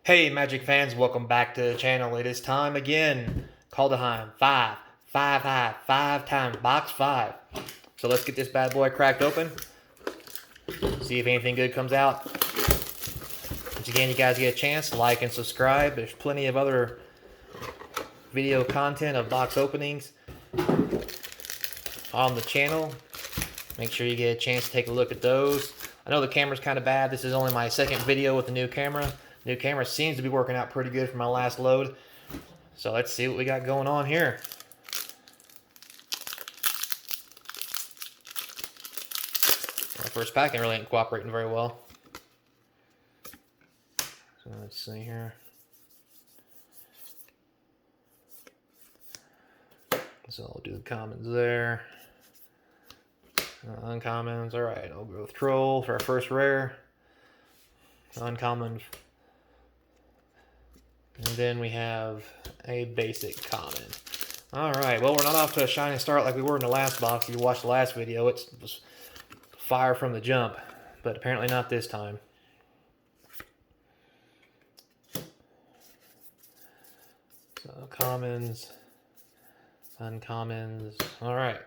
Hey Magic fans, welcome back to the channel. It is time again. Kaldheim, five times, box five. So let's get this bad boy cracked open. See if anything good comes out. Once again, you guys get a chance, like and subscribe. There's plenty of other video content of box openings on the channel. Make sure you get a chance to take a look at those. I know the camera's kind of bad. This is only my second video with the new camera. New camera seems to be working out pretty good for my last load. So let's see what we got going on here. Our first packing really ain't cooperating very well. So let's see here. So I'll do the commons there. Uncommons, alright, I'll go with Troll for our first rare. Uncommon. And then we have a basic common. Alright, well, we're not off to a shining start like we were in the last box. If you watched the last video, it was fire from the jump, but apparently not this time. So, commons, uncommons. Alright.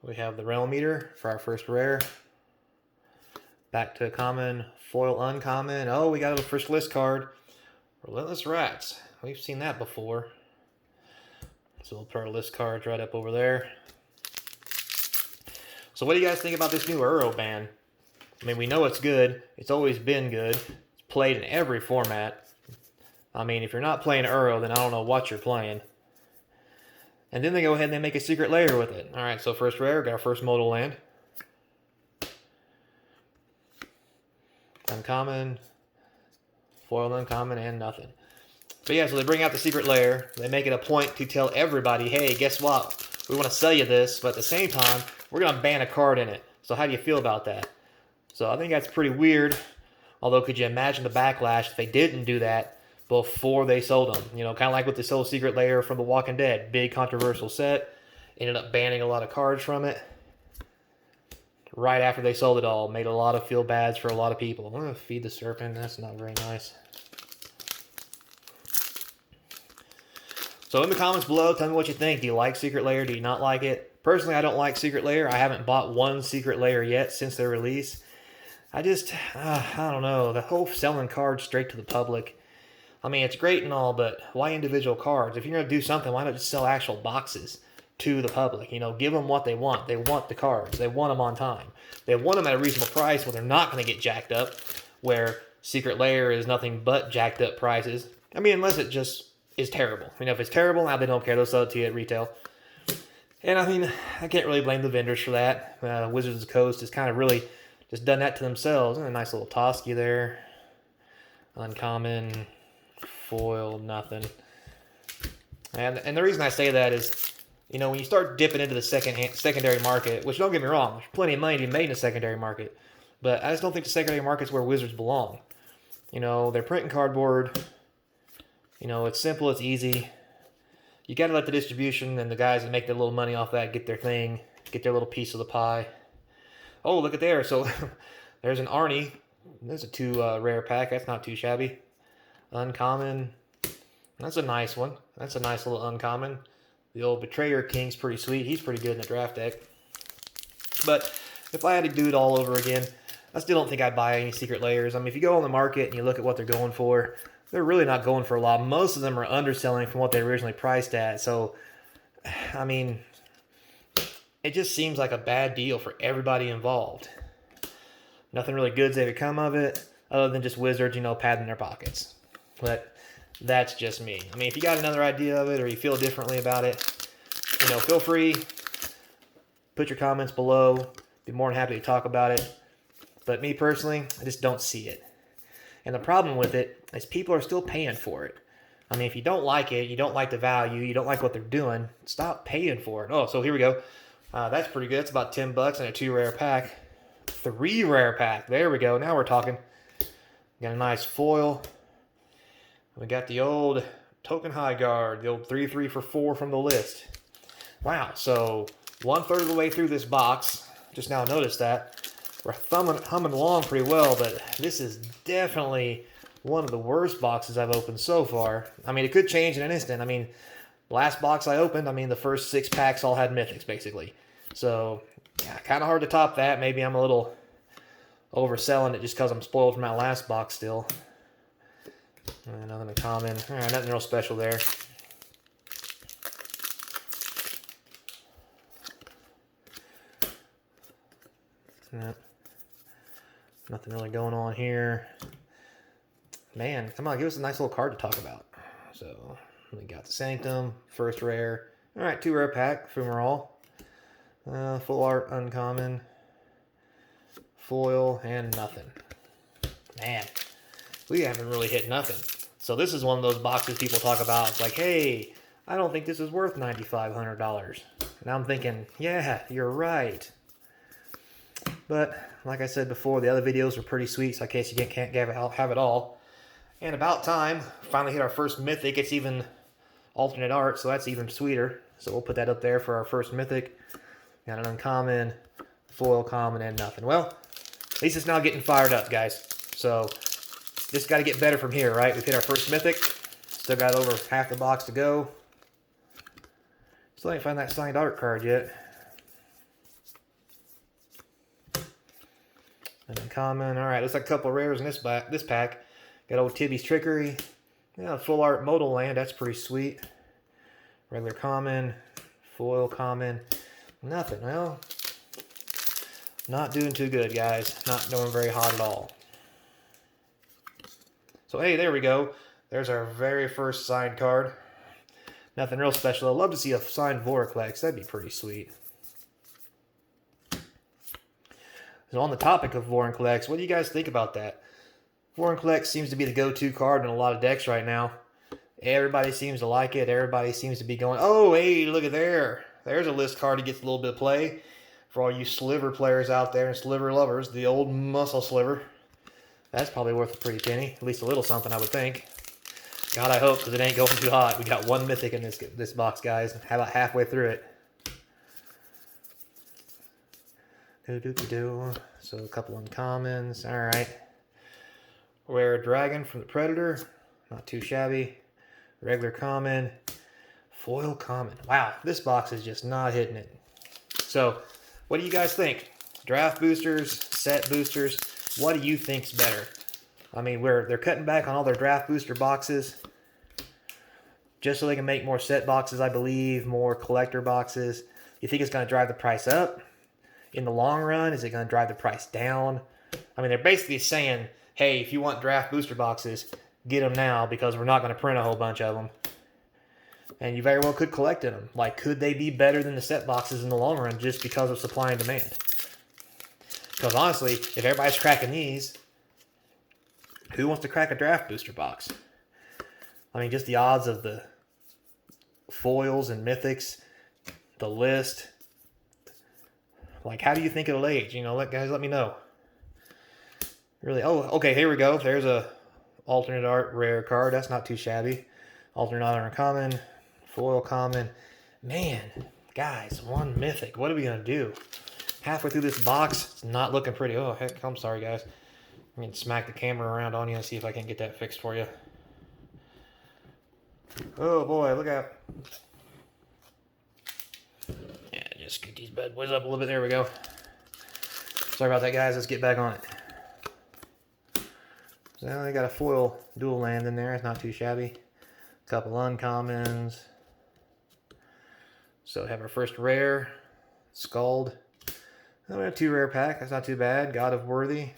We have the realm meter for our first rare. Back to a common, foil uncommon. Oh, we got a first list card. Relentless Rats. We've seen that before. So we'll put our list cards right up over there. So what do you guys think about this new Euro ban? I mean, we know it's good. It's always been good. It's played in every format. I mean, if you're not playing Euro, then I don't know what you're playing. And then they go ahead and they make a secret layer with it. Alright, so first rare, got our first modal land. Uncommon, foil uncommon, and nothing. But yeah, so they bring out the secret layer. They make it a point to tell everybody, hey, guess what? We want to sell you this, but at the same time, we're going to ban a card in it. So how do you feel about that? So I think that's pretty weird. Although, could you imagine the backlash if they didn't do that before they sold them? You know, kind of like with the sold secret layer from The Walking Dead. Big controversial set. Ended up banning a lot of cards from it. Right after they sold it all. Made a lot of feel bads for a lot of people. I'm going to feed the serpent. That's not very nice. So in the comments below, tell me what you think. Do you like Secret Layer? Do you not like it? Personally, I don't like Secret Layer. I haven't bought one Secret Layer yet since their release. I don't know. The whole selling cards straight to the public. I mean, it's great and all, but why individual cards? If you're going to do something, why not just sell actual boxes to the public? You know, give them what they want. They want the cards. They want them on time. They want them at a reasonable price where they're not going to get jacked up, where Secret Layer is nothing but jacked up prices. I mean, unless it just is terrible. You know, if it's terrible, now they don't care. They'll sell it to you at retail. And I mean, I can't really blame the vendors for that. Wizards of the Coast has kind of really just done that to themselves. And a nice little Toski there. Uncommon, foil, nothing. And the reason I say that is, you know, when you start dipping into the secondary market, which don't get me wrong, there's plenty of money to be made in the secondary market. But I just don't think the secondary market's where Wizards belong. You know, they're printing cardboard. You know, it's simple, it's easy. You got to let the distribution and the guys that make their little money off that get their thing, get their little piece of the pie. Oh, look at there. So there's an Arnie. There's a 2 rare pack. That's not too shabby. Uncommon. That's a nice one. That's a nice little uncommon. The old Betrayer King's pretty sweet. He's pretty good in the draft deck. But if I had to do it all over again, I still don't think I'd buy any secret layers. I mean, if you go on the market and you look at what they're going for, they're really not going for a lot. Most of them are underselling from what they originally priced at. So, I mean, it just seems like a bad deal for everybody involved. Nothing really good's ever come of it, other than just Wizards, you know, padding their pockets. But that's just me. I mean, if you got another idea of it or you feel differently about it, you know, feel free. Put your comments below. Be more than happy to talk about it. But me personally, I just don't see it. And the problem with it is people are still paying for it. I mean, if you don't like it, you don't like the value, you don't like what they're doing, stop paying for it. Oh, so here we go. That's pretty good. It's about $10 and a 2 rare pack. 3 rare pack. There we go. Now we're talking. Got a nice foil. We got the old Token High Guard, the old 3/3 for 4 from the list. Wow, so 1/3 of the way through this box. Just now noticed that. We're humming along pretty well, but this is definitely one of the worst boxes I've opened so far. I mean, it could change in an instant. I mean, last box I opened, I mean, the first 6 packs all had mythics, basically. So, yeah, kind of hard to top that. Maybe I'm a little overselling it just because I'm spoiled from that last box still. Nothing in common. All right, nothing real special there. Yeah. Nothing really going on here. Man, come on, give us a nice little card to talk about. So, we got the Sanctum, first rare. All right, 2 rare pack, Fumarole. Full art, uncommon. Foil, and nothing. Man, we haven't really hit nothing. So this is one of those boxes people talk about. It's like, hey, I don't think this is worth $9,500. And I'm thinking, yeah, you're right. But like I said before, the other videos were pretty sweet, so in case you can't have it all. And about time, finally hit our first mythic. It's even alternate art, so that's even sweeter. So we'll put that up there for our first mythic. Got an uncommon, foil common, and nothing. Well, at least it's now getting fired up, guys. So just got to get better from here, right? We've hit our first mythic. Still got over half the box to go. Still ain't find that signed art card yet. Uncommon. All right, looks like a couple rares in this pack. Got old Tibby's Trickery. Yeah, full art modal land. That's pretty sweet. Regular common. Foil common. Nothing. Well, not doing too good, guys. Not doing very hot at all. So, hey, there we go. There's our very first signed card. Nothing real special. I'd love to see a signed Voraclex. That'd be pretty sweet. So on the topic of Voraclex, what do you guys think about that? Voraclex seems to be the go-to card in a lot of decks right now. Everybody seems to like it. Everybody seems to be going, oh, hey, look at there. There's a list card that gets a little bit of play. For all you sliver players out there and sliver lovers, the old muscle sliver. That's probably worth a pretty penny. At least a little something, I would think. God, I hope, because it ain't going too hot. We got 1 mythic in this box, guys. How about halfway through it? So a couple uncommons. All right. Rare Dragon from the Predator. Not too shabby. Regular common. Foil common. Wow, this box is just not hitting it. So, what do you guys think? Draft boosters, set boosters. What do you think's better? I mean, they're cutting back on all their draft booster boxes just so they can make more set boxes, I believe, more collector boxes. You think it's going to drive the price up? In the long run, is it going to drive the price down? I mean, they're basically saying, hey, if you want draft booster boxes, get them now because we're not going to print a whole bunch of them. And you very well could collect them. Like, could they be better than the set boxes in the long run just because of supply and demand? Because honestly, if everybody's cracking these, who wants to crack a draft booster box? I mean, just the odds of the foils and mythics, the list. Like, how do you think it'll age? You know, guys, let me know. Really? Oh, okay, here we go. There's a alternate art rare card. That's not too shabby. Alternate art uncommon. Foil common. Man, guys, 1 mythic. What are we going to do? Halfway through this box, it's not looking pretty. Oh, heck, I'm sorry, guys. I'm going to smack the camera around on you and see if I can get that fixed for you. Oh, boy, look out. Yeah, just get these bad boys up a little bit. There we go. Sorry about that, guys. Let's get back on it. So now I got a foil dual land in there. It's not too shabby. A couple uncommons. So have our first rare. Scald. We have 2 rare pack. That's not too bad. God of Worthy.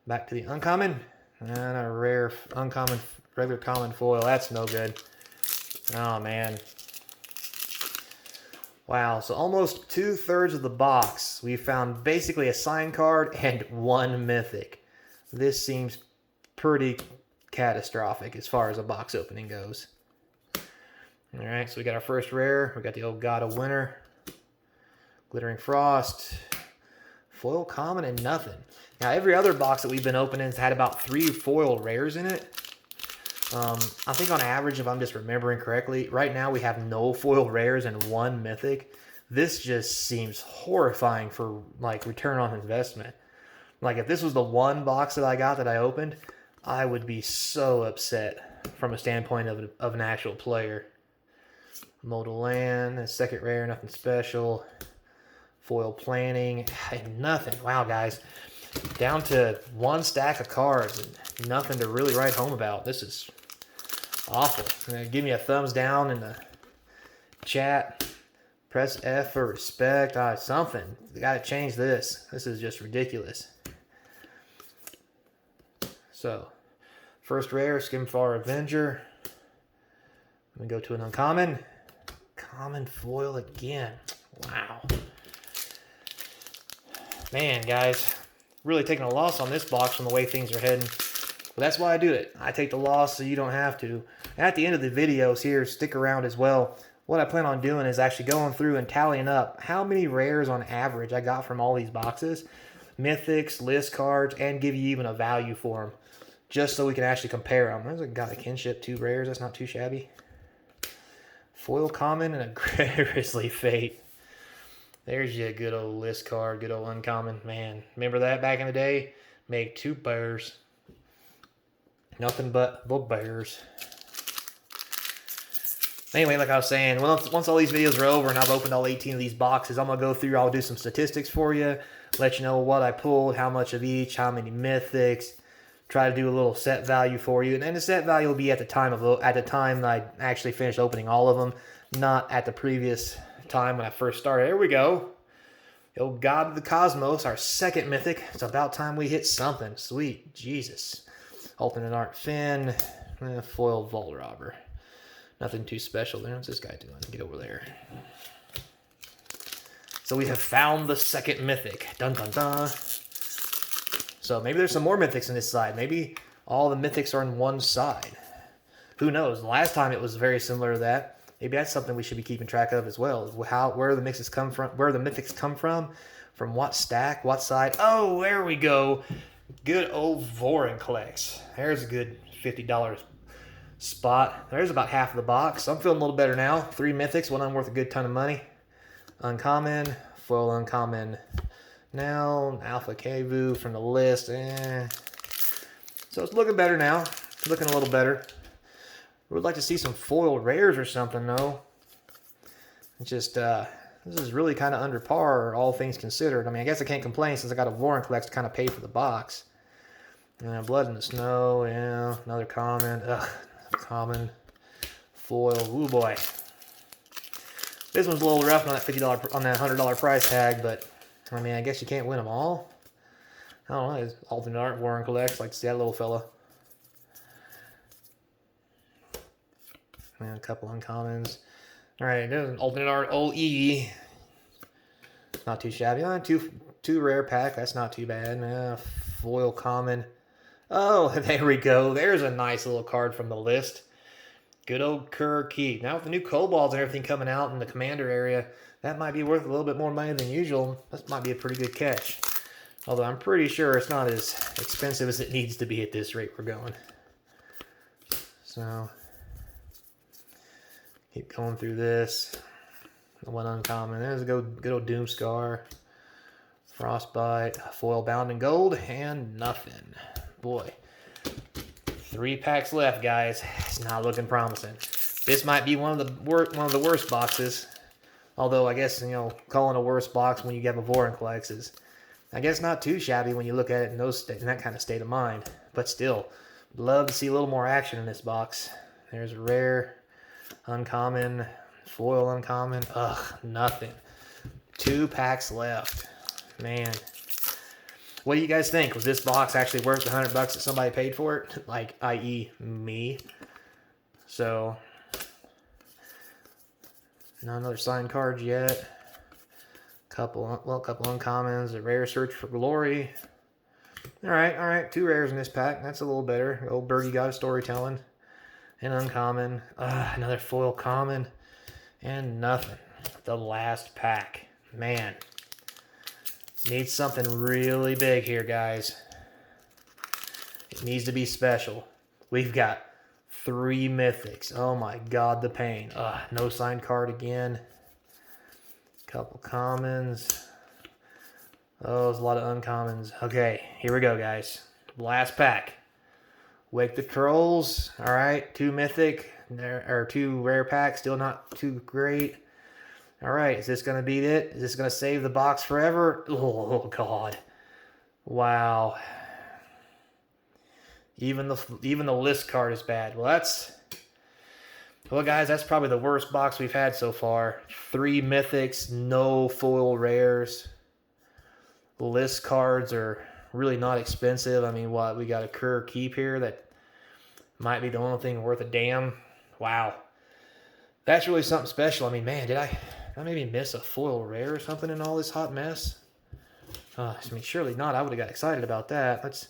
Back to the uncommon. And a rare uncommon, regular common foil. That's no good. Oh, man. Wow. So almost 2/3 of the box, we found basically a signed card and 1 mythic. This seems pretty catastrophic as far as a box opening goes. All right. So we got our first rare. We got the old God of Winter. Glittering Frost. Foil common and nothing. Now, every other box that we've been opening has had about 3 foil rares in it. I think on average, if I'm just remembering correctly, right now we have no foil rares and 1 mythic. This just seems horrifying for, like, return on investment. Like, if this was the one box that I got that I opened, I would be so upset from a standpoint of an actual player. Modal land, a second rare, nothing special. Foil planning, and nothing. Wow, guys. Down to one stack of cards and nothing to really write home about. This is awful. Give me a thumbs down in the chat. Press F for respect. Something. We gotta change this. This is just ridiculous. So, first rare, Skimfar Avenger. I'm gonna go to an uncommon. Common foil again. Wow. Man, guys, really taking a loss on this box from the way things are heading. But that's why I do it. I take the loss so you don't have to. And at the end of the videos here, stick around as well. What I plan on doing is actually going through and tallying up how many rares on average I got from all these boxes. Mythics, list cards, and give you even a value for them. Just so we can actually compare them. There's a guy, kinship, 2 rares. That's not too shabby. Foil common and a Grizzly Fate. There's your good old list card, good old uncommon. Man, remember that back in the day? Make 2 bears. Nothing but the bears. Anyway, like I was saying, once all these videos are over and I've opened all 18 of these boxes, I'm going to go through, I'll do some statistics for you, let you know what I pulled, how much of each, how many mythics, try to do a little set value for you. And then the set value will be at the time I actually finished opening all of them, not at the previous time when I first started. There we go. Oh, God of the Cosmos, our second mythic. It's about time we hit something. Sweet Jesus. Alternate Art Finn. Foil Vault Robber. Nothing too special there. What's this guy doing? Get over there. So we have found the second mythic. Dun dun dun. So maybe there's some more mythics in this side. Maybe all the mythics are on one side. Who knows? Last time it was very similar to that. Maybe that's something we should be keeping track of as well. Where the mythics come from? Where the mythics come from what stack? What side? Oh, there we go. Good old Vorinclex. There's a good $50 spot. There's about half of the box. I'm feeling a little better now. 3 mythics. One of them worth a good ton of money. Uncommon. Foil uncommon. Now, Alpha Kevu from the list. So it's looking better now. It's looking a little better. Would like to see some foil rares or something, though. It's just, this is really kind of under par, all things considered. I mean, I guess I can't complain since I got a Vorinclex to kind of pay for the box. Blood in the Snow, yeah, another common. Ugh, common. Foil, ooh boy. This one's a little rough on that $50, on that $100 price tag, but I mean, I guess you can't win them all. I don't know, it's alternate art Vorinclex, like to see that little fella. And a couple uncommons. Alright, there's an alternate art OE. Not too shabby. Two rare pack, that's not too bad. Foil common. Oh, there we go. There's a nice little card from the list. Good old Kirky. Now with the new kobolds and everything coming out in the commander area, that might be worth a little bit more money than usual. That might be a pretty good catch. Although I'm pretty sure it's not as expensive as it needs to be at this rate we're going. So, keep going through this. One uncommon. There's a good old Doomscar. Frostbite. Foil bound in gold. And nothing. Boy. 3 packs left, guys. It's not looking promising. This might be one of the worst boxes. Although I guess, calling a worst box when you have a Vorinclex is, I guess, not too shabby when you look at it in that kind of state of mind. But still, love to see a little more action in this box. There's a rare, uncommon, foil uncommon. Ugh, nothing. 2 packs left. Man. What do you guys think? Was this box actually worth the $100 that somebody paid for it? Like, i.e. me. So, not another signed card yet. Couple uncommons. A rare Search for Glory. Alright. 2 rares in this pack. That's a little better. Old Birdie got a storytelling. An uncommon. Another foil common. And nothing. The last pack. Man. Needs something really big here, guys. It needs to be special. We've got 3 mythics. Oh my God, the pain. No signed card again. Couple commons. Oh, there's a lot of uncommons. Okay, here we go, guys. Last pack. Wake the Trolls. All right, 2 mythic, or 2 rare packs, still not too great. All right, is this gonna beat it? Is this gonna save the box forever? Oh God, wow. Even the list card is bad. Well, guys, that's probably the worst box we've had so far. 3 mythics, no foil rares. List cards are really not expensive. I mean, what, we got a Kerr Keep here that might be the only thing worth a damn. Wow. That's really something special. I mean, man, did I maybe miss a foil rare or something in all this hot mess? I mean, surely not. I would have got excited about that. Let's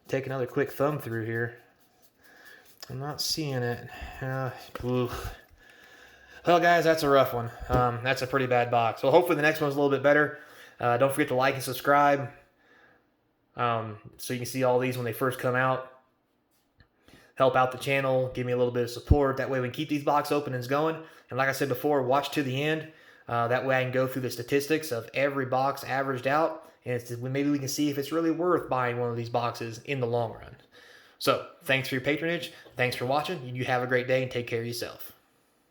take another quick thumb through here. I'm not seeing it. Well, guys, that's a rough one. That's a pretty bad box. Well, hopefully the next one's a little bit better. Don't forget to like and subscribe so you can see all these when they first come out. Help out the channel. Give me a little bit of support. That way we can keep these box openings going. And like I said before, watch to the end. That way I can go through the statistics of every box averaged out. And maybe we can see if it's really worth buying one of these boxes in the long run. So, thanks for your patronage. Thanks for watching. You have a great day and take care of yourself.